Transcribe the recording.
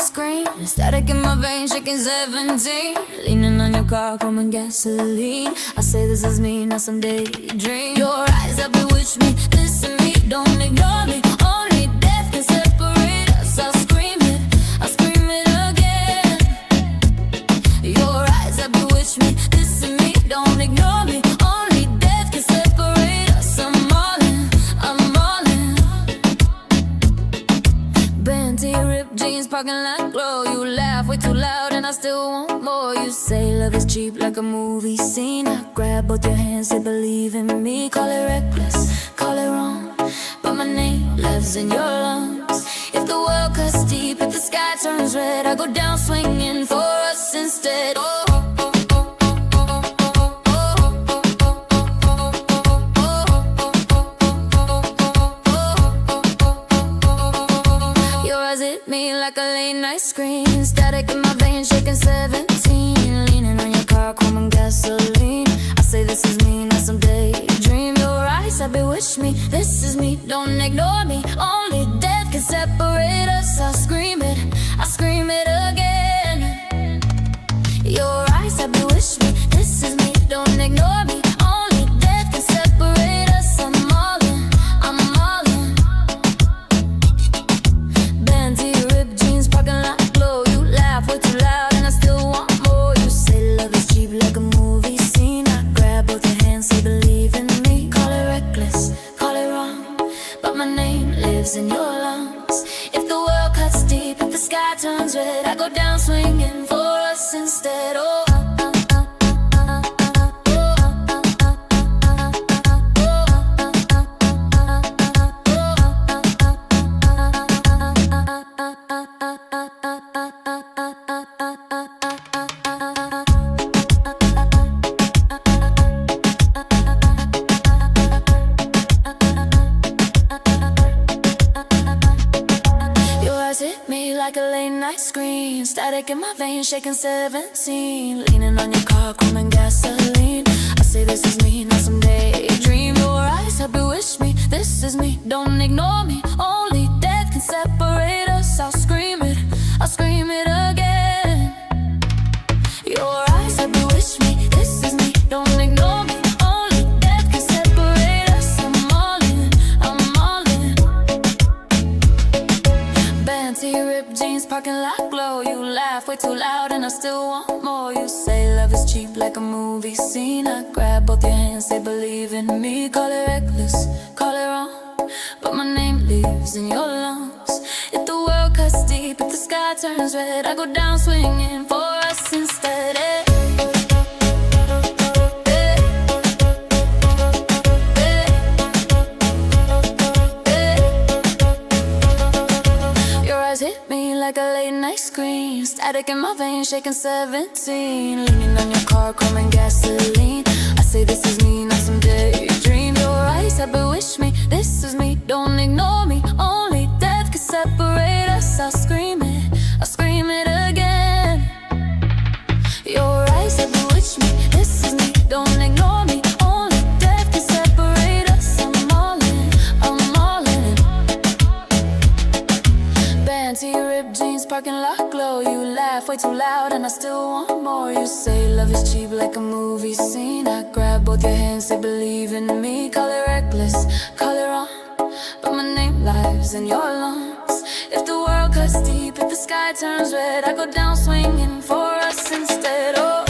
scream, static in my veins, shaking 17. Leaning on your car, coming gasoline. I say this is me, not some daydream. Your eyes have bewitched me, listen me, don't ignore me. Only death can separate us. I'll scream it again. Your eyes have bewitched me, listen me, don't ignore me. Only death can separate us. I'm all in. Benty ripped jeans, parking lot glow. You laugh way too loud and I still want more. You say love is cheap like a movie scene. I grab both your hands, say believe in me. Call it reckless, call it wrong, but my name lives in your lungs. If the world cuts deep, if the sky turns red, I go down swinging for us instead. Your eyes hit me like a late night scream, static in my veins, shaking 17. Leaning on your car, chrome gasoline. I say this is me, not some daydream. Your eyes have bewitched me, this is me, don't ignore me. Only death can separate us. I'll scream it again. Your eyes have bewitched me, this is me, don't ignore me. Only death can separate us. I'm all in. Benty ripped jeans, parking lot glow. You laugh way too loud and I still want more. You say love is cheap like a movie scene. I grab both your hands, say believe in me. Call it reckless, call it wrong, but my name lives in your lungs. If the world cuts deep, if the sky turns red, I go down swinging for us instead. Oh, hit me like a late night scream, static in my veins, shaking 17. Leaning on your car, chrome gasoline. I say this is me, not some daydream. Your eyes have bewitched me, this is me, don't ignore me. Only death can separate us. I'll scream it again. Your eyes have bewitched me, this is me, don't ignore me. Only death can separate us. I'm all in. Benty ripped jeans, parking lot glow. You laugh way too loud and I still want more. You say love is cheap like a movie scene. I grab both your hands, say believe in me. Call it reckless, call it wrong, but my name lives in your lungs. If the world cuts deep, if the sky turns red, I go down swinging for us instead. Hit me like a late night scream, static in my veins, shaking 17. Leaning on your car, chrome gasoline. I say this is me, not some daydream. Your eyes have bewitched me, this is me, don't ignore me. Only death can separate us. I'll scream it again. Your eyes have bewitched me, this is me, don't ignore me. Only death can separate us. I'm all in. Benty ripped jeans, parking lot glow. You laugh way too loud and I still want more. You say love is cheap like a movie scene. I grab both your hands, say believe in me. Call it reckless, call it wrong, but my name lives in your lungs. If the world cuts deep, if the sky turns red, I go down swinging for us instead. Oh,